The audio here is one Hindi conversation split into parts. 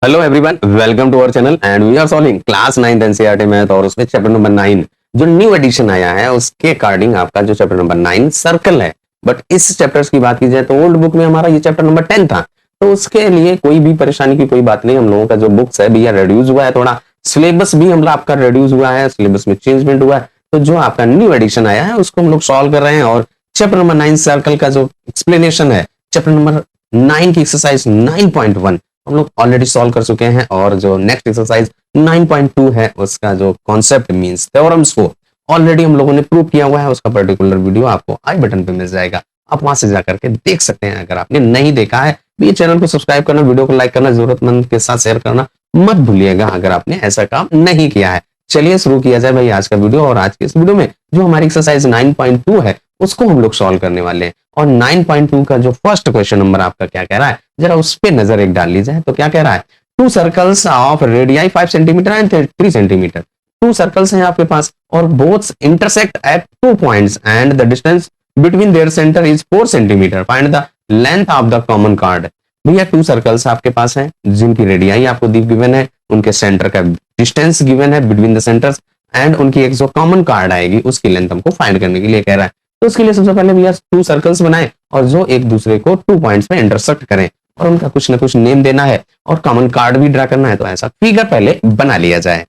Hello everyone, welcome to our channel and we are solving class 9th NCERT math और उसमें चैप्टर नंबर 9 जो न्यू एडिशन आया है उसके अकॉर्डिंग आपका जो चैप्टर नंबर 9 सर्कल है। बट इस चैप्टर्स की बात की जाए तो ओल्ड बुक में हमारा ये चैप्टर नंबर 10 था, तो उसके लिए कोई भी परेशानी की कोई बात नहीं। हम लोगों का जो बुक्स है भैया रिड्यूस हुआ है, थोड़ा सिलेबस भी हम आपका रिड्यूस हुआ है, सिलेबस में चेंजमेंट हुआ है, तो जो आपका न्यू एडिशन आया है उसको हम लोग सॉल्व कर रहे हैं। और चैप्टर नंबर 9 सर्कल का जो एक्सप्लेनेशन है, चैप्टर नंबर 9 की एक्सरसाइज 9.1 हम लोग ऑलरेडी सॉल्व कर चुके हैं। और जो नेक्स्ट एक्सरसाइज 9.2 है उसका जो कॉन्सेप्ट मींस थ्योरम्स को ऑलरेडी हम लोगों ने प्रूव किया हुआ है। उसका पर्टिकुलर वीडियो आपको आई बटन पे मिल जाएगा, आप वहां से जाकर के देख सकते हैं। अगर आपने नहीं देखा है तो ये चैनल को सब्सक्राइब करना, वीडियो को लाइक करना, जरूरतमंद के साथ शेयर करना मत भूलिएगा अगर आपने ऐसा काम नहीं किया है। चलिए शुरू किया जाए भाई आज का वीडियो। और आज के इस वीडियो में जो हमारी एक्सरसाइज 9.2 है उसको हम लोग सॉल्व करने वाले हैं। और 9.2 का जो फर्स्ट क्वेश्चन नंबर आपका क्या कह रहा है जरा उस पे नजर एक डाल ली जाए। तो क्या कह रहा है, to circles of radii 5 centimetre and 3 centimetre. To circles हैं आपके पास और both intersect at 2 points and the distance between their centre is 4 centimetre. Find the length of the common card. भैया टू सर्कल्स आपके पास हैं जिनकी रेडियाई आपको गिवन है, उनके सेंटर का डिस्टेंस गिवन है बिटवीन द सेंटर्स एंड उनकी एक जो कॉमन कार्ड आएगी उसकी लेंथ हमको फाइंड करने के लिए कह रहा है। तो उसके लिए सबसे पहले भैया टू सर्कल्स बनाए और जो एक दूसरे को 2 पॉइंट्स में इंटरसेक्ट करें और उनका कुछ ना कुछ नेम देना है और कॉमन कार्ड भी ड्रा करना है। तो ऐसा फिगर पहले बना लिया जाए।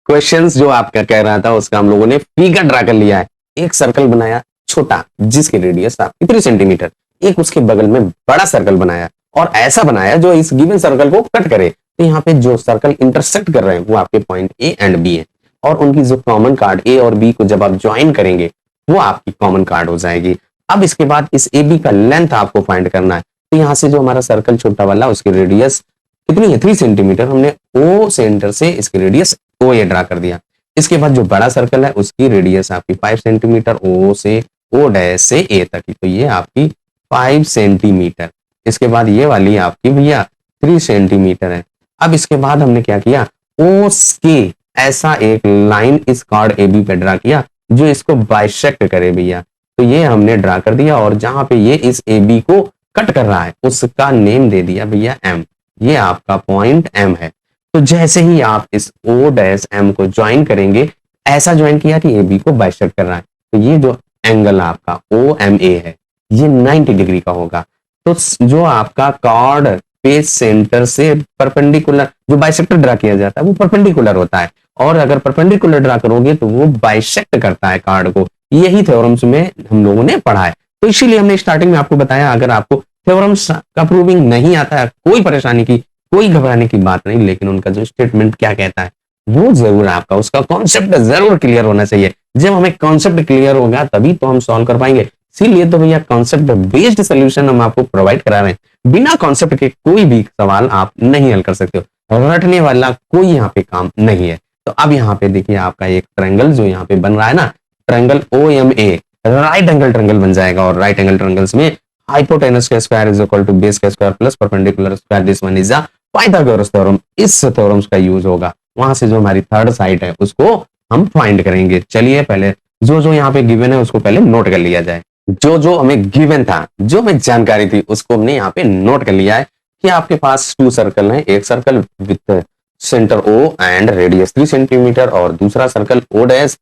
क्वेश्चंस जो आपका कह रहा था उसका हम लोगों ने फिगर ड्रा कर लिया है। एक सर्कल बनाया छोटा जिसकी रेडियस आपकी 3 सेंटीमीटर, एक उसके बगल में बड़ा सर्कल बनाया और ऐसा बनाया जो इस गिवन सर्कल को कट करे। तो यहाँ पे जो सर्कल इंटरसेक्ट कर रहे हैं वो आपके पॉइंट ए एंड बी है और उनकी जो कॉमन कार्ड ए और बी को जब आप ज्वाइन करेंगे वो आपकी कॉमन कार्ड हो जाएगी। अब इसके बाद इस ए बी का लेंथ आपको फाइंड करना है। तो यहाँ से जो हमारा सर्कल छोटा वाला उसकी रेडियस कितनी है 3 सेंटीमीटर, हमने ओ सेंटर से इसकी रेडियस ओ ए ड्रा कर दिया। इसके बाद जो बड़ा सर्कल है उसकी रेडियस आपकी 5 सेंटीमीटर, ओ से ओ डैश से ए तक की, तो ये आपकी 5 सेंटीमीटर। इसके बाद ये वाली आपकी भैया 3 सेंटीमीटर है। अब इसके बाद हमने क्या किया, ओ के ऐसा एक लाइन इस कार्ड ए बी पे ड्रा किया जो इसको बाइसेक्ट करे भैया। तो ये हमने ड्रा कर दिया और जहां पे ये इस ए बी को कट कर रहा है उसका नेम दे दिया भैया एम। ये आपका पॉइंट एम है। तो जैसे ही आप इस ओ डैश एम को ज्वाइन करेंगे, ऐसा ज्वाइन किया कि ए बी को बाइसेक्ट कर रहा है, तो ये जो एंगल आपका ओ एम ए है ये 90 डिग्री का होगा। तो जो आपका कार्ड पे सेंटर से परपेंडिकुलर जो बाइसेक्टर ड्रा किया जाता है वो परपेंडिकुलर होता है और अगर परपेंडिकुलर ड्रा करोगे तो वो बाइसेक्ट करता है कार्ड को। यही थ्योरम्स में हम लोगों ने पढ़ा है। तो इसीलिए हमने स्टार्टिंग में आपको बताया अगर आपको थ्योरम्स का प्रूविंग नहीं आता है कोई परेशानी की, कोई घबराने की बात नहीं, लेकिन उनका जो स्टेटमेंट क्या कहता है वो जरूर आपका उसका कॉन्सेप्ट जरूर क्लियर होना चाहिए। जब हमें कॉन्सेप्ट क्लियर होगा तभी तो हम सॉल्व कर पाएंगे। इसीलिए तो भैया कॉन्सेप्ट बेस्ड सोल्यूशन हम आपको प्रोवाइड करा रहे हैं। बिना कॉन्सेप्ट के कोई भी सवाल आप नहीं हल कर सकते हो, रटने वाला कोई यहाँ पे काम नहीं है। तो अब यहाँ पे देखिए आपका एक ट्रायंगल जो यहाँ पे बन रहा है ना, triangle O M A right angle triangle बन जाएगा और राइट एंगल ट्रायंगल्स में हाइपोटेनस का square is equal to base का square plus perpendicular square, this one is the Pythagoras theorem. इस थ्योरम्स का यूज होगा। वहां से जो हमारी थर्ड साइड है उसको हम फाइंड करेंगे। चलिए पहले जो जो यहाँ पे गिवन है उसको पहले नोट कर लिया जाए। जो जो हमें गिवन था, जो हमें जानकारी थी उसको हमने यहाँ पे नोट कर लिया है कि आपके पास 2 सर्कल है, एक circle with centre O and radius 3 centimetre और दूसरा circle O dash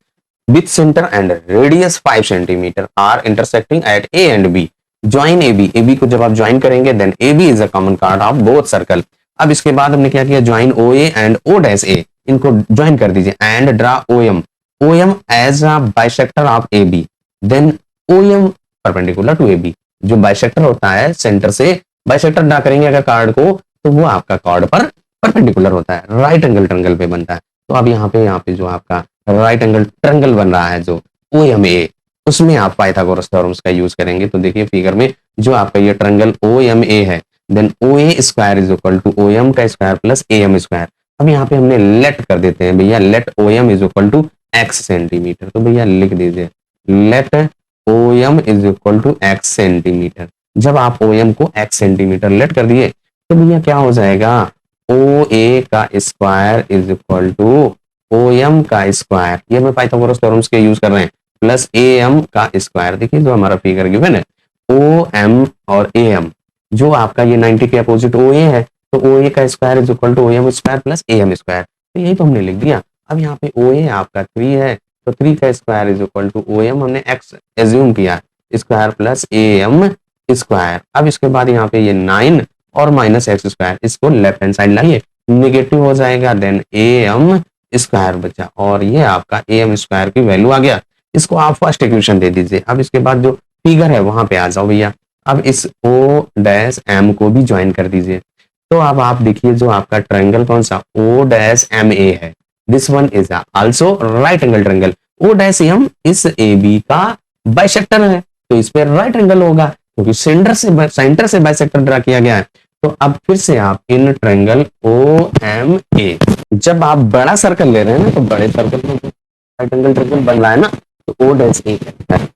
with centre and radius 5 centimetre are intersecting at A and B. Join A B को जब आप ज्वाइन करेंगे then A B is a common chord of both circle. अब इसके बाद हमने क्या किया, join O A and O dash A, इनको ज्वाइन कर दीजिए and draw O M as a bisector of A B. Then O M perpendicular to A B, जो बाइसेक्टर होता है सेंटर से बाइसेक्टर ड्रा करेंगे अगर कार्ड को तो वो आपका कार्ड पर परपेंडिकुलर होता है, राइट एंगल ट्रायंगल पे बनता है। तो अब यहाँ पे जो आपका राइट एंगल ट्रायंगल बन रहा है जो ओ एम ए, उसमें आप पाइथागोरस थ्योरम्स का यूज करेंगे। तो देखिए फिगर में जो आपका ये ट्रायंगल ओ एम ए है then O A square is equal to O M का square plus A M square. अब यहाँ पे हमने लेट कर देते हैं भैया, let O M is equal to x centimetre. तो भैया लिख दीजिए let O M is equal to x centimetre. जब आप ओ एम को एक्स सेंटीमीटर लेट कर दिए तो भैया क्या हो जाएगा, ओ ए का square is equal to O M का स्क्वायर, ये हमें पाइथागोरस थ्योरम्स के यूज कर रहे हैं, प्लस ए एम का स्क्वायर। देखिए जो हमारा फिगर गिवन है ओ एम और ए एम, जो आपका ये 90 के अपोजिट ओ ए है तो ओ ए का square is equal to O M square plus A M square, तो यही तो हमने लिख दिया। अब यहाँ पे ओ ए आपका 3 है, तो 3 का square is equal to O M हमने एक्स एज्यूम किया square plus A M square. अब इसके बाद यहाँ पे ये 9 और माइनस एक्स स्क्वायर, इसको लेफ्ट हैंड साइड लाइए, निगेटिव हो जाएगा, देन ए एम स्क्वायर बचा, और ये आपका ए एम स्क्वायर की वैल्यू आ गया। इसको आप फर्स्ट इक्वेशन दे दीजिए। अब इसके बाद जो फिगर है वहां पे आ जाओ भैया। अब इस ओ डैश एम को भी ज्वाइन कर दीजिए। तो अब आप देखिए जो आपका ट्रायंगल कौन सा ओ डैश एम ए है, this one is also right angle triangle. O dash M is A B का बाइसेक्टर है, तो इस पे राइट एंगल होगा क्योंकि सेंटर से बाइसेक्टर ड्रा किया गया है। तो अब फिर से आप इन ट्रायंगल ओ एम ए, जब आप बड़ा सर्कल ले रहे हैं ना, तो बड़े सर्कल में राइट एंगल ट्रायंगल बन रहा है ना, तो ओ डैश ए कहता है।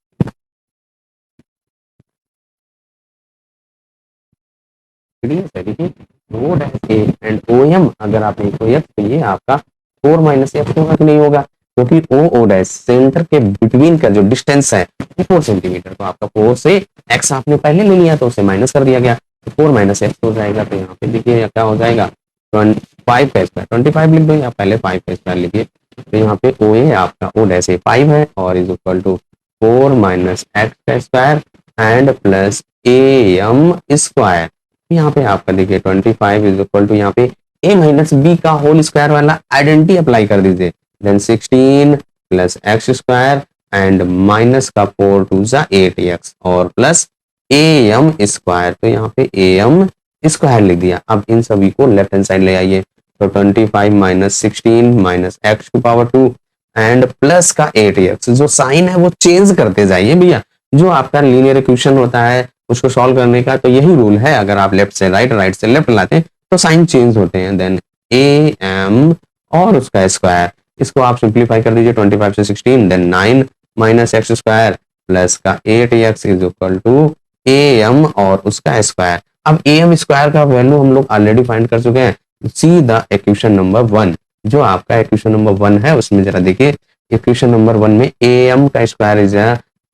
देखिए O dash A and O M अगर आपने इसको एफ, तो ये आपका 4 माइनस एफ होगा कि नहीं होगा, क्योंकि ओ डैश सेंटर के बिटवीन का जो डिस्टेंस है 4 सेंटीमीटर, तो आपका 4 से एक्स आपने पहले ले लिया तो उसे माइनस कर दिया गया, तो 4 माइनस एक्स हो जाएगा। तो यहाँ पे देखिए क्या हो जाएगा 5 का स्क्वायर, 25 लिख दो या पहले 5 का स्क्वायर लिखिए। तो यहाँ पे ओ ए आपका ओ डैश ए 5 है और is equal to 4 minus x का square and plus A M square. यहाँ पे आपका देखिए 25 इज इक्वल टू यहाँ पे ए माइनस बी का होल स्क्वायर वाला आइडेंटिटी अप्लाई कर दीजिए, then 16 plus x square and minus का 4 टू जा 8x और प्लस ए एम स्क्वायर। तो यहाँ पे ए एम स्क्वायर लिख दिया। अब इन सभी को लेफ्ट हैंड साइड ले आइए, तो 25 minus 16 minus x to power 2 and plus का 8x, जो साइन है वो चेंज करते जाइए भैया। जो आपका लीनियर इक्वेशन होता है उसको सॉल्व करने का तो यही रूल है, अगर आप लेफ्ट से राइट, राइट से लेफ्ट लाते हैं तो साइन चेंज होते हैं। देन ए एम और उसका स्क्वायर, इसको आप सिंप्लीफाई कर दीजिए 25 से 16, then 9 minus x square plus का 8x is equal to A M और उसका स्क्वायर। अब ए एम स्क्वायर का वैल्यू हम लोग ऑलरेडी फाइंड कर चुके हैं। सी द इक्वेशन नंबर 1, जो आपका इक्वेशन नंबर 1 है उसमें जरा देखिए, इक्वेशन नंबर 1 में ए एम का square is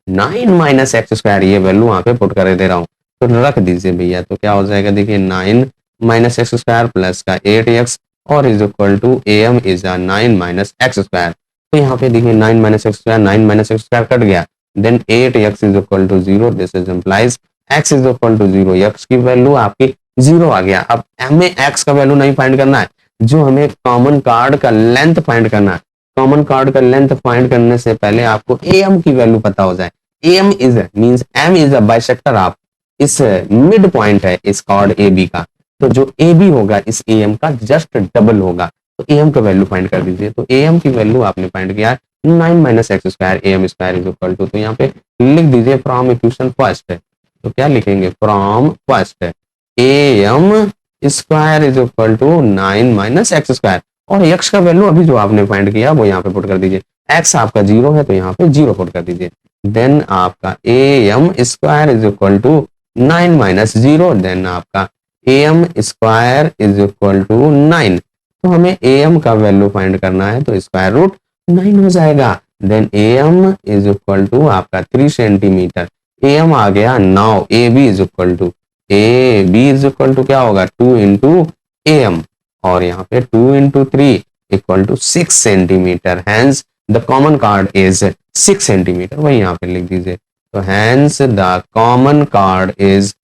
9 minus x square, ये वैल्यू वहां पे पुट कर दे रहा हूँ, तो रख दीजिए भैया। तो क्या हो जाएगा देखिए 9 माइनस एक्स स्क्वायर प्लस का 8x और is equal to A M is 9 minus x square. तो यहाँ पे देखिए 9 minus x square, 9 minus x square cut गया, then 8x is equal to 0, this is implies x is equal to 0, x की वैल्यू आपकी 0 आ गया। अब हमें x का वैल्यू नहीं फाइंड करना है, जो हमें कॉमन कार्ड का लेंथ फाइंड करना है। कॉमन कार्ड का लेंथ फाइंड करने से पहले आपको am की वैल्यू पता हो जाए। am is means m is a bisector, आप इस मिड पॉइंट है इस कार्ड AB का, तो जो AB होगा इस AM का जस्ट डबल होगा, तो AM का वैल्यू फाइंड कर दीजिए। तो AM की वैल्यू आपने फाइंड किया है 9 minus x square, AM square is equal to, तो यहाँ पे लिख दीजिए फ्रॉम इक्वेशन फर्स्ट है, तो क्या लिखेंगे फ्रॉम फर्स्ट है AM square is equal to 9 minus x square, और x का वैल्यू अभी जो आपने फाइंड किया वो यहाँ पे पुट कर दीजिए। x आपका 0 है तो यहाँ पे 0 पुट कर दीजिए, देन आपका AM square is equal to 9 minus 0, then आपका AM square is equal to 9। तो हमें AM का वैल्यू फाइंड करना है, तो स्क्वायर रूट 9 हो जाएगा, then AM is equal to आपका 3 सेंटीमीटर, AM आ गया। Now AB is equal to, AB is equal to क्या होगा 2 इंटू AM, और यहाँ पे 2 into 3 equal to 6 centimetre, hence the common chord is 6 centimetre, वही यहाँ पे लिख दीजिए। तो hence the common chord is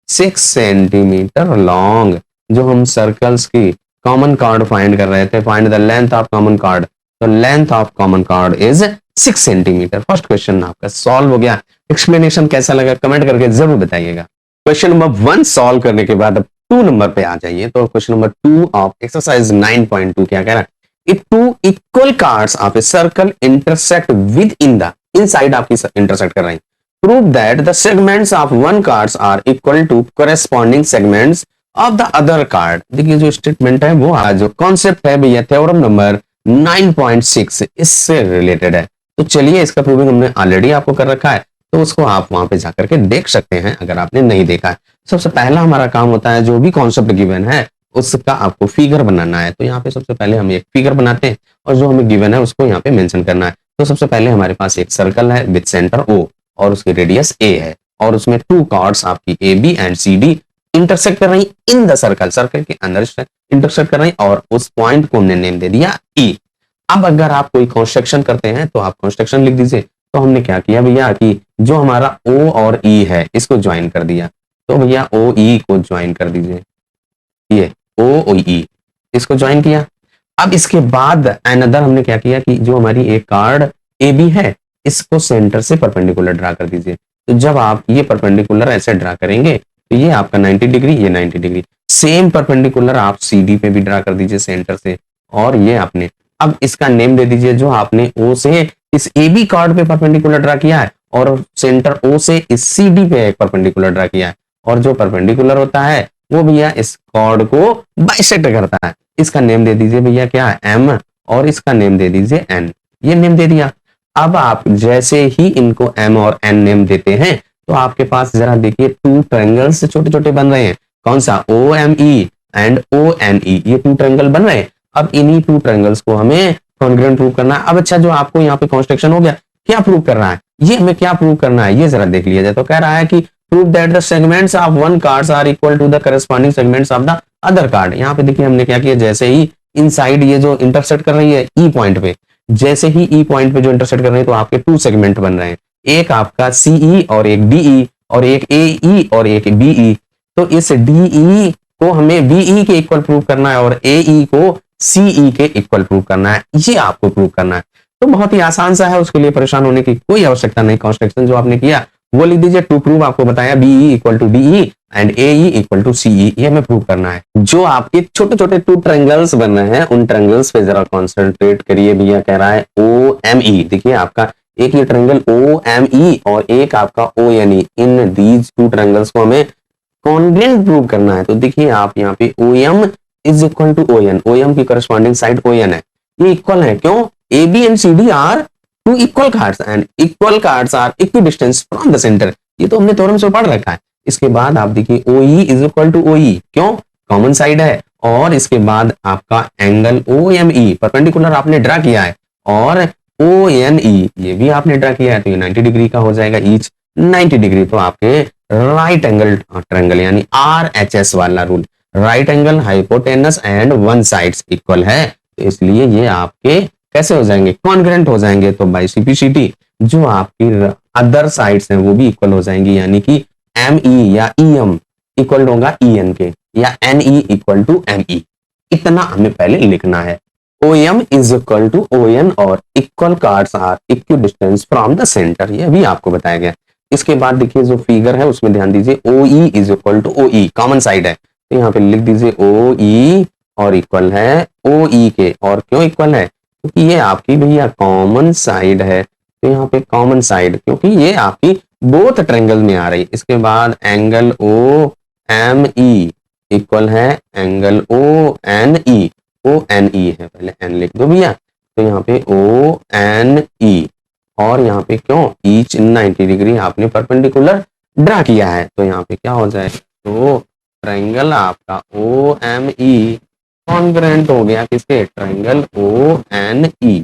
6 centimetre long. जो हम सर्कल्स की कॉमन कार्ड फाइंड कर रहे थे, find the length of common chord, तो length of common chord is 6 centimetre. First question आपका सॉल्व हो गया। एक्सप्लेनेशन कैसा लगा कमेंट करके जरूर बताइएगा। क्वेश्चन नंबर 1 सॉल्व करने के बाद अब 2 नंबर पे आ जाइए। तो क्वेश्चन नंबर 2 ऑफ एक्सरसाइज 9.2 क्या कह रहा है, if 2 equal chords of a circle intersect with in the, inside आपकी इंटरसेक्ट कर रहे हैं, prove that the segments of one chords are equal to corresponding segments of the other chord. देखिए जो स्टेटमेंट है वो जो कॉन्सेप्ट है भैया थ्योरम नंबर 9.6 इससे रिलेटेड है। तो चलिए इसका प्रूविंग हमने ऑलरेडी आपको कर रखा है, तो उसको आप वहां पे जाकर के देख सकते हैं अगर आपने नहीं देखा है। सबसे पहला हमारा काम होता है जो भी कॉन्सेप्ट गिवन है उसका आपको फिगर बनाना है। तो यहाँ पे सबसे पहले हम एक फिगर बनाते हैं और जो हमें गिवन है उसको यहाँ पे मेंशन करना है। तो सबसे पहले हमारे पास एक सर्कल है विद सेंटर O और उसकी रेडियस A है। और उसमें टू कॉर्ड्स आपकी A B and C D intersect कर रही इन द सर्कल, सर्कल के अंदर इंटरसेक्ट कर रही और उस पॉइंट को हमने नेम दे दिया ई। अब अगर आप कोई कंस्ट्रक्शन करते हैं तो आप कंस्ट्रक्शन लिख दीजिए। तो हमने क्या किया भैया कि जो हमारा ओ और ई है इसको ज्वाइन कर दिया, तो भैया ओ ई को ज्वाइन कर दीजिए, ये ओ ई इसको ज्वाइन किया। अब इसके बाद अनदर हमने क्या किया कि जो हमारी एक कार्ड ए बी है इसको सेंटर से परपेंडिकुलर ड्रा कर दीजिए। तो जब आप ये परपेंडिकुलर ऐसे ड्रा करेंगे तो ये आपका 90 डिग्री, ये 90 डिग्री। सेम परपेंडिकुलर आप सी डी पे भी ड्रा कर दीजिए सेंटर से, और ये आपने अब इसका नेम दे दीजिए जो आपने ओ से इस ए बी कार्ड पे परपेंडिकुलर ड्रा किया है और सेंटर ओ से इस सी डी पे एक परपेंडिकुलर ड्रा किया है, और जो परपेंडिकुलर होता है वो भैया इस कॉर्ड को बाइसेक्ट करता है। इसका नेम दे दीजिए भैया क्या है एम, और इसका नेम दे दीजिए एन। ये नेम दे दिया। अब आप जैसे ही इनको एम और एन नेम देते हैं तो आपके पास जरा देखिए टू ट्रायंगल्स छोटे छोटे बन रहे हैं। कौन सा O M E and O N E, ये टू ट्रायंगल बन रहे हैं। अब इन्हीं टू ट्रायंगल्स को हमें कॉन्ग्रुएंट प्रूव करना है। अब अच्छा जो आपको यहाँ पे कंस्ट्रक्शन हो गया, क्या प्रूव कर रहा है, ये हमें क्या प्रूव करना है ये जरा देख लिया जाए। तो कह रहा है कि prove that the segments of one cards are equal to the corresponding segments of the other card। यहाँ पे देखिए हमने क्या किया, जैसे ही इनसाइड ये जो इंटरसेक्ट कर रही है ई पॉइंट पे, जैसे ही ई पॉइंट पे जो इंटरसेक्ट कर रही है तो आपके टू सेगमेंट बन रहे हैं, एक आपका सीई और एक डीई, और एक एई और एक बीई। तो इस डीई को हमें बीई के इक्वल प्रूव करना है और एई को सीई के इक्वल प्रूव करना है, ये आपको प्रूव करना है। तो बहुत ही आसान सा है, उसके लिए परेशान होने की कोई आवश्यकता नहीं। कंस्ट्रक्शन जो आपने किया वो लिख दीजिए। टू प्रूव आपको बताया B E equal to D E and A E equal to C E, ये हमें प्रूव करना है। जो आपके छोटे छोटे टू ट्रायंगल्स बन रहे हैं उन ट्रायंगल्स पे जरा कॉन्सेंट्रेट करिए। भैया कह रहा है ओ एम ई, देखिए आपका एक ये ट्रायंगल ओ एम ई और एक आपका O N E, in these two triangles को हमें कॉन्ग्रुएंट प्रूव करना है। तो देखिए आप यहाँ पे O M is equal to O N, O M की करस्पॉन्डिंग साइड ओ एन है, ये इक्वल है। क्यों? A B and C D are two equal chords and equal chords are equidistance from the centre, ये तो हमने थ्योरम से पढ़ रखा है। इसके बाद आप देखिए O E is equal to O E, क्यों? कॉमन साइड है। और इसके बाद आपका angle O M E perpendicular आपने ड्रा किया है, और ओ एन ई ये भी आपने ड्रा किया है, तो ये 90 डिग्री का हो जाएगा ईच 90 डिग्री। तो आपके राइट एंगल ट्रायंगल यानी आर एच एस वाला rule, right angle hypotenuse and one sides equal है, तो इसलिए ये आपके कैसे हो जाएंगे, कॉन्ग्रुएंट हो जाएंगे। तो बाय सीपीसीटी जो आपकी अदर साइड्स हैं वो भी इक्वल हो जाएंगी, यानी कि एम ई या ई एम इक्वल होगा ई एन के, या N E equal to M E. इतना हमें पहले लिखना है। O M is equal to O N और equal chords are equidistance from the centre, ये भी आपको बताया गया। इसके बाद देखिए जो फिगर है उसमें ध्यान दीजिए, O E is equal to O E, common side है, तो यहाँ पे लिख दीजिए ओ ई और इक्वल है ओ ई के। और क्यों इक्वल है? क्योंकि ये आपकी भैया कॉमन साइड है, तो यहाँ पे कॉमन साइड क्योंकि ये आपकी बोथ ट्रायंगल में आ रही। इसके बाद angle O M E equal है angle O N E, O N E है, पहले एन लिख दो भैया। तो यहाँ पे ओ एन ई और यहाँ पे क्यों ईच 90 डिग्री आपने परपेंडिकुलर ड्रा किया है, तो यहाँ पे क्या हो जाए, तो ट्रायंगल आपका ओ एम ई कॉन्ग्रुएंट हो गया किसके, ट्रायंगल ओ एन ई।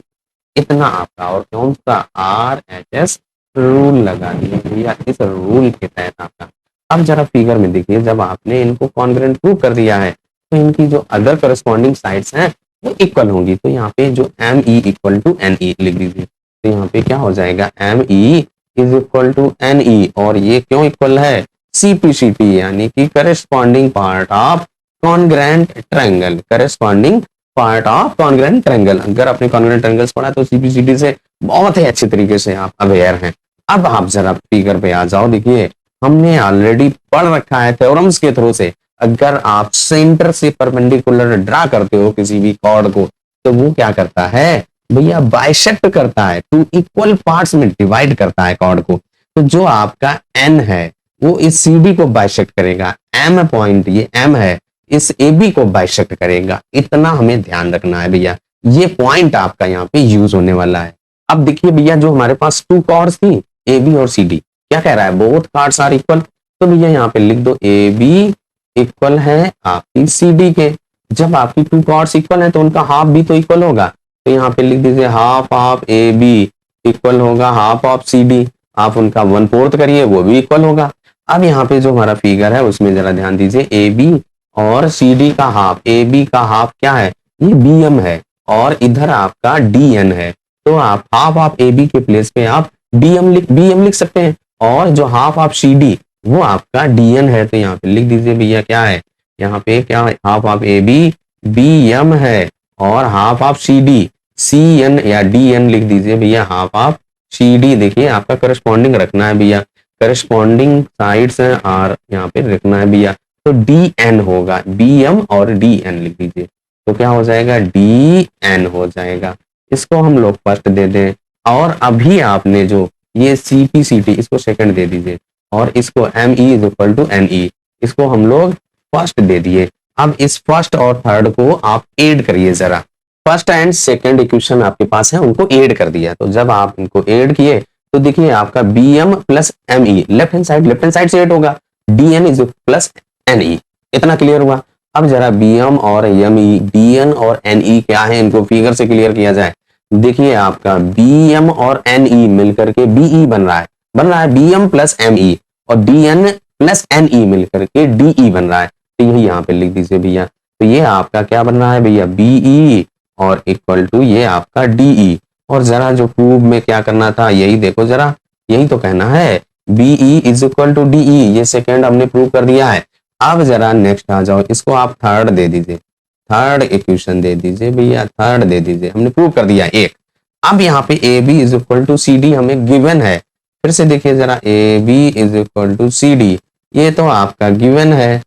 इतना आपका, और कौन सा आर एच एस रूल लगा दिया भैया, इस रूल के तहत आपका। अब जरा फिगर में देखिए, जब आपने इनको कॉन्ग्रुएंट प्रूव कर दिया है तो इनकी जो अदर करस्पॉन्डिंग साइड्स हैं वो इक्वल होंगी। तो यहाँ पे जो M E equal to N E लिख दीजिए। तो यहाँ पे क्या हो जाएगा, M E is equal to N E, और ये क्यों इक्वल है, सीपीसीटी यानी कि corresponding part of congruent triangle, corresponding part of congruent triangle. अगर आपने कॉन्ग्रुएंट ट्रायंगल्स पढ़ा तो सीपीसीटी से बहुत ही अच्छे तरीके से आप अवेयर हैं। अब आप जरा फिगर पे आ जाओ। देखिए हमने ऑलरेडी पढ़ रखा है थ्योरम्स के थ्रू से, अगर आप सेंटर से परपेंडिकुलर ड्रा करते हो किसी भी कॉर्ड को तो वो क्या करता है भैया, बाइसेक्ट करता है, टू इक्वल पार्ट्स में डिवाइड करता है कॉर्ड को। तो जो आपका एन है वो इस सी डी को बाइसेक्ट करेगा, एम पॉइंट ये एम है इस ए बी को बाइसेक्ट करेगा। इतना हमें ध्यान रखना है भैया, ये पॉइंट आपका यहाँ पे यूज होने वाला है। अब देखिए भैया जो हमारे पास टू कॉर्ड्स थी ए बी और सी डी, क्या कह रहा है, बोथ कार्ड्स आर इक्वल। तो भैया यहाँ पे लिख दो ए बी इक्वल है आपकी सी डी के। जब आपकी टू कॉर्ड्स इक्वल है तो उनका हाफ भी तो इक्वल होगा, तो यहाँ पे लिख दीजिए half of A B equal होगा हाफ ऑफ सी डी। आप उनका 1/4 करिए, वो भी इक्वल होगा। अब यहाँ पे जो हमारा फिगर है उसमें जरा ध्यान दीजिए, ए बी और सी डी का हाफ, ए बी का हाफ क्या है, ये बी एम है, और इधर आपका डी एन है। तो आप हाफ ऑफ ए बी के प्लेस पे आप बी एम लिख सकते हैं, और जो हाफ ऑफ सी डी वो आपका डी एन है। तो यहाँ पे लिख दीजिए भैया क्या है, यहाँ पे क्या है, half of A B B M है, और half of C D C N या डी एन लिख दीजिए भैया, हाफ ऑफ सी डी। देखिए आपका करस्पॉन्डिंग रखना है भैया, करस्पॉन्डिंग साइड्स हैं और यहाँ पे रखना है भैया। तो डी एन होगा, बी एम और डी एन लिख दीजिए, तो क्या हो जाएगा, डी एन हो जाएगा। इसको हम लोग फर्स्ट दे दें, और अभी आपने जो ये सी पी सी टी इसको सेकंड दे दीजिए, और इसको M E is equal to N E, इसको हम लोग फर्स्ट दे दिए। अब इस फर्स्ट और थर्ड को आप ऐड करिए जरा, फर्स्ट एंड सेकंड इक्वेशन आपके पास है उनको ऐड कर दिया। तो जब आप इनको ऐड किए तो देखिए आपका B M plus M E left hand side से ऐड होगा, D N is plus N E. इतना क्लियर हुआ। अब जरा बी एम और एम ई, डी एन और एन ई क्या है, इनको फिगर से क्लियर किया जाए। देखिए आपका बी एम और एन ई मिलकर के बीई बन रहा है B M plus M E, और D N plus N E मिलकर के डीई बन रहा है। तो यही यहाँ पे लिख दीजिए भैया। तो ये आपका क्या बन रहा है भैया, बीई और इक्वल टू ये आपका डीई। और जरा जो प्रूव में क्या करना था, यही देखो जरा, यही तो कहना है, B E is equal to D E, ये सेकेंड हमने प्रूव कर दिया है। अब जरा नेक्स्ट आ जाओ, इसको आप थर्ड दे दीजिए, थर्ड इक्वेशन दे दीजिए भैया, थर्ड दे दीजिए, हमने प्रूव कर दिया एक। अब यहाँ पे A B is equal to C D हमें गिवन है। फिर से देखिए जरा, A B is equal to C D, ये तो आपका गिवन है।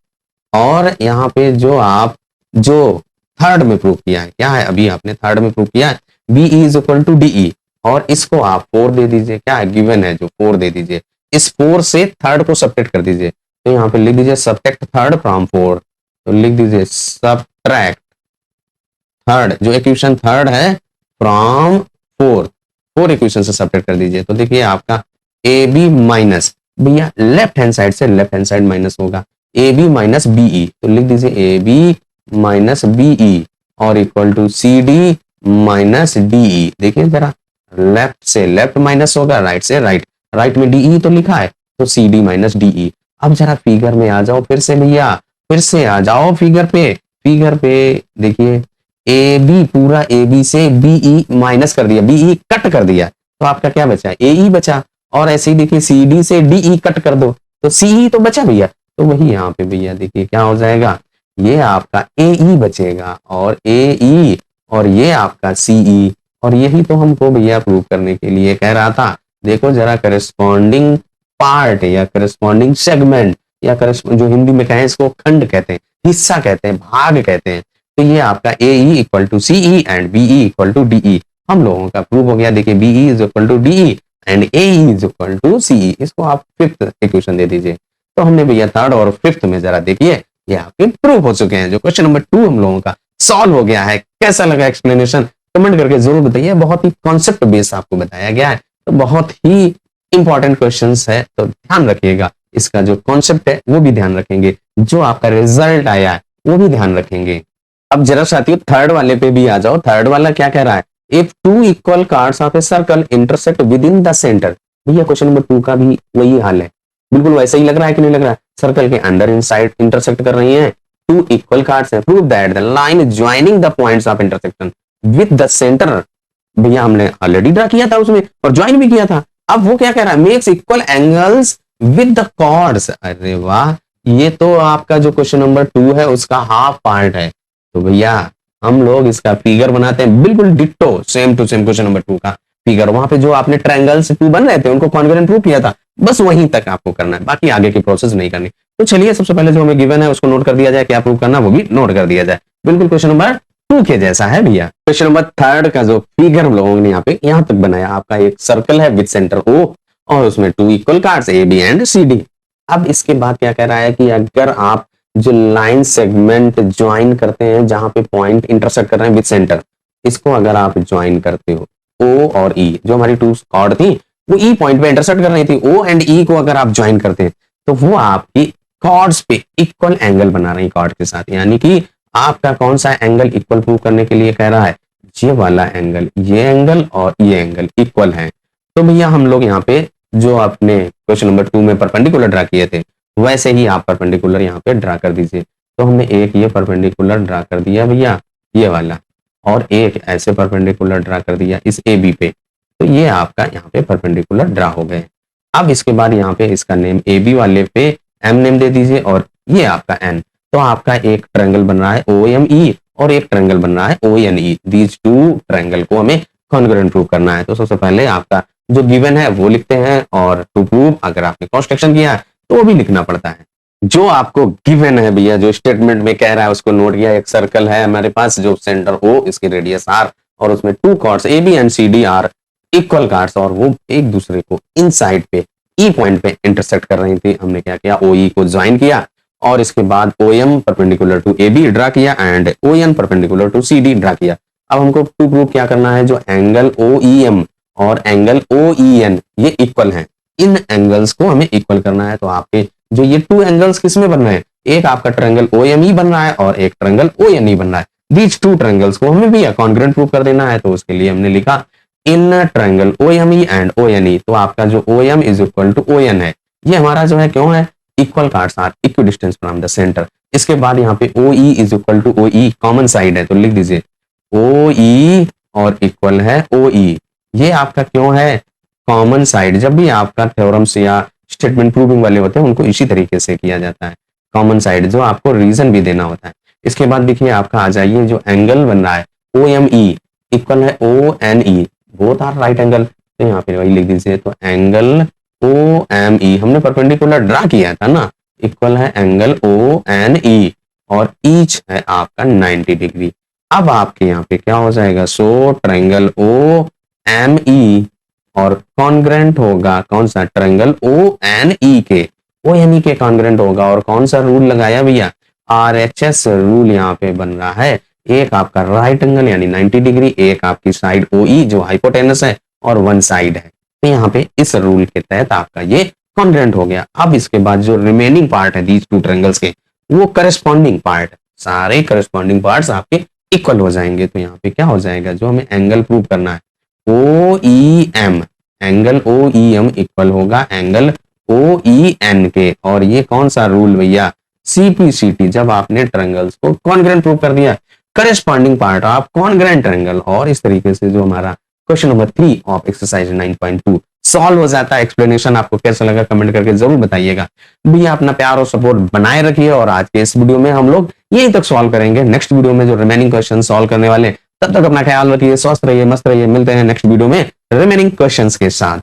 और यहाँ पे जो थर्ड में प्रूव किया है, क्या है, अभी आपने थर्ड में प्रूव किया है, B is equal to D, और इसको आप 4 दे दीजिए, क्या है, गिवन है जो 4 दे दीजिए। इस 4 से थर्ड को सब्ट्रैक्ट कर दीजिए। तो यहाँ पे लिख दीजिए सब्ट्रैक्ट थर्ड फ्रॉम 4, तो लिख दीजिए सब्ट्रैक्ट थर्ड, जो इक्वेशन थर्ड है, फ्रॉम 4 इक्वेशन से सब्ट्रैक्ट कर दीजिए। तो देखिए आपका ए बी माइनस, भैया लेफ्ट हैंड साइड से लेफ्ट हैंड साइड माइनस होगा, ए बी माइनस बीई, तो लिख दीजिए ए बी माइनस बीई और equal to C D minus D E. देखिए जरा, लेफ्ट से लेफ्ट माइनस होगा, राइट से राइट, राइट में डीई तो लिखा है, तो सी डी माइनस डीई। अब जरा फिगर में आ जाओ फिर से भैया, फिर से आ जाओ फिगर पे देखिए, ए बी पूरा ए बी से बीई माइनस कर दिया, बीई कट कर दिया, तो आपका क्या बचा, एई बचा। और ऐसे ही देखिए सी डी से डीई कट कर दो, तो सीई तो बचा भैया। तो वही यहाँ पे भैया देखिए क्या हो जाएगा, ये आपका एई बचेगा, और एई, और ये आपका सीई। और यही तो हमको भैया प्रूव करने के लिए कह रहा था। देखो जरा, करस्पॉन्डिंग पार्ट या करस्पॉन्डिंग सेगमेंट, या जो हिंदी में कहें इसको खंड कहते हैं, हिस्सा कहते हैं, भाग कहते हैं। तो ये आपका A E equal to C E and B E equal to D E हम लोगों का प्रूव हो गया। देखिए B E is equal to D E and A E is equal to C E. इसको आप फिफ्थ इक्वेशन दे दीजिए। तो हमने भैया थर्ड और फिफ्थ में जरा देखिए ये आपके प्रूव हो चुके हैं। जो क्वेश्चन नंबर 2 हम लोगों का सॉल्व हो गया है। कैसा लगा एक्सप्लेनेशन, कमेंट करके जरूर बताइए। बहुत ही कॉन्सेप्ट बेस आपको बताया गया है, तो बहुत ही इंपॉर्टेंट क्वेश्चंस है, तो ध्यान रखिएगा। इसका जो कॉन्सेप्ट है वो भी ध्यान रखेंगे, जो आपका रिजल्ट आया है वो भी ध्यान रखेंगे। अब जरा साथियों थर्ड वाले पे भी आ जाओ। थर्ड वाला क्या कह रहा है, if 2 equal chords of a circle intersect with in the centre. भैया क्वेश्चन नंबर 2 का भी वही हाल है, बिल्कुल वैसे ही लग रहा है कि नहीं लग रहा है। सर्कल के अंदर इनसाइड इंटरसेक्ट कर रही हैं, 2 इक्वल कार्ड्स हैं। Prove that the line joining the points of intersection with the centre. भैया हमने ऑलरेडी ड्रा किया था उसमें और ज्वाइन भी किया था। अब वो क्या कह रहा है, makes equal angles with the chords. अरे वाह, ये तो आपका जो क्वेश्चन नंबर 2 है उसका हाफ पार्ट है। तो भैया हम लोग इसका फिगर बनाते हैं, बिल्कुल ditto same to same question number 2 का फिगर। वहां पे जो आपने ट्रायंगल्स 2 बन रहे थे उनको कॉन्वेरेंट प्रूव किया था, बस वहीं तक आपको करना है, बाकी आगे की प्रोसेस नहीं करनी। तो चलिए सबसे पहले जो हमें गिवन है उसको नोट कर दिया जाए, क्या प्रूव करना वो भी नोट कर दिया जाए। बिल्कुल क्वेश्चन नंबर 2 के जैसा है भैया। क्वेश्चन नंबर 3 का जो फिगर हम लोगों ने यहाँ पे यहाँ तक बनाया, आपका एक सर्कल है विद सेंटर O और उसमें 2 equal cards A B and C D। अब इसके बाद क्या कह रहा है कि अगर आप जो लाइन सेगमेंट ज्वाइन करते हैं जहां पे पॉइंट इंटरसेक्ट कर रहे हैं विद सेंटर, इसको अगर आप ज्वाइन करते हो O और E, जो हमारी 2 कॉर्ड थी वो E पॉइंट पे इंटरसेक्ट कर रही थी, O एंड E को अगर आप ज्वाइन करते हैं तो वो आपकी कॉर्ड्स पे इक्वल एंगल बना रही कॉर्ड के साथ। यानी कि आपका कौन सा एंगल इक्वल प्रूव करने के लिए कह रहा है, ये वाला एंगल, ये एंगल और ये एंगल इक्वल है। तो भैया हम लोग यहाँ पे जो आपने क्वेश्चन नंबर 2 में परपेंडिकुलर ड्रा किए थे वैसे ही आप परपेंडिकुलर यहाँ पे ड्रा कर दीजिए। तो हमने एक ये परपेंडिकुलर ड्रा कर दिया भैया, ये वाला, और एक ऐसे परपेंडिकुलर ड्रा कर दिया इस ए बी पे। तो ये आपका यहाँ पे परपेंडिकुलर ड्रा हो गए। अब इसके बाद यहाँ पे इसका नेम ए बी वाले पे एम नेम दे दीजिए और ये आपका एन। तो आपका एक ट्रायंगल बन रहा है ओ एम ई और एक ट्रायंगल बन रहा है O N E. These two triangle को हमें कॉन्ग्रुएंट प्रूव करना है। तो सबसे पहले आपका जो गिवन है वो लिखते हैं, और टू प्रूव अगर आपने कंस्ट्रक्शन किया है तो वो भी लिखना पड़ता है। जो आपको गिवन है भैया, जो स्टेटमेंट में कह रहा है उसको नोट किया। एक सर्कल है हमारे पास जो सेंटर ओ, इसकी रेडियस आर, और उसमें two chords A B and C D are equal chords, और वो एक दूसरे को इन साइड पे ई पॉइंट पे इंटरसेक्ट कर रही थी। हमने क्या किया, ओ ई को ज्वाइन किया, और इसके बाद O M perpendicular to A B draw किया and O N perpendicular to C D draw किया। अब हमको टू प्रूव क्या करना है, जो एंगल ओ ई एम और एंगल ओ ई एन ये इक्वल हैं, इन एंगल्स को हमें इक्वल करना है। तो आपके जो ये टू एंगल्स किसमें बन रहे हैं, एक आपका ट्रायंगल ओ एम ई बन रहा है और एक ट्रायंगल ओ एन ई बन रहा है। दीज टू ट्रायंगल्स को हमें भी कॉन्ग्रुएंट प्रूव कर देना है। तो उसके लिए हमने लिखा in triangle O M E and O N E. तो आपका जो O M is equal to O N है, ये हमारा जो है क्यों है, equal chords are equidistance from the centre. इसके बाद यहाँ पे O E is equal to O E common side है, तो लिख दीजिए ओ ई और इक्वल है ओ ई। ये आपका क्यों है, कॉमन साइड। जब भी आपका थ्योरम्स या स्टेटमेंट प्रूविंग वाले होते हैं उनको इसी तरीके से किया जाता है, कॉमन साइड, जो आपको रीजन भी देना होता है। इसके बाद देखिए आपका आ जाइए, जो एंगल बन रहा है ओ एम ई इक्वल है O N E, both are right angle. तो यहाँ पे वही लिख दीजिए, तो एंगल ओ एम ई हमने परपेंडिकुलर ड्रा किया था ना, इक्वल है एंगल ओ एन ई, और ईच है आपका 90 डिग्री। अब आपके यहाँ पे क्या हो जाएगा, सो ट्रायंगल ओ एम ई और कॉन्ग्रुएंट होगा कौन सा, ट्रायंगल ओ एन ई के, ओ एन ई के कॉन्ग्रुएंट होगा। और कौन सा रूल लगाया भैया, आर एच एस रूल यहाँ पे बन रहा है। एक आपका राइट एंगल यानी 90 डिग्री, एक आपकी साइड ओ ई जो हाइपोटेनस है, और वन साइड है। तो यहाँ पे इस रूल के तहत आपका ये कॉन्ग्रुएंट हो गया। अब इसके बाद जो रिमेनिंग पार्ट है दीज टू ट्रायंगल्स के, वो करस्पॉन्डिंग पार्ट, सारे करस्पॉन्डिंग पार्ट्स आपके इक्वल हो जाएंगे। तो यहाँ पे क्या हो जाएगा, जो हमें एंगल प्रूव करना है O E M, angle O E M equal होगा एंगल ओ ई एन के। और ये कौन सा रूल भैया, सीपीसीटी, जब आपने ट्रायंगल्स को कॉन्ग्रुएंट प्रूव कर दिया, corresponding part of congruent triangle. और इस तरीके से जो हमारा question number 3 of exercise 9.2 solve हो जाता है। एक्सप्लेनेशन आपको कैसा लगा कमेंट करके जरूर बताइएगा। भैया अपना प्यार और सपोर्ट बनाए रखिए, और आज के इस वीडियो में हम लोग यहीं तक सॉल्व करेंगे। नेक्स्ट वीडियो में जो रिमेनिंग क्वेश्चन सॉल्व करने वाले, तब तक अपना ख्याल रखिए, स्वस्थ रहिए, मस्त रहिए। मिलते हैं नेक्स्ट वीडियो में रिमेनिंग क्वेश्चंस के साथ।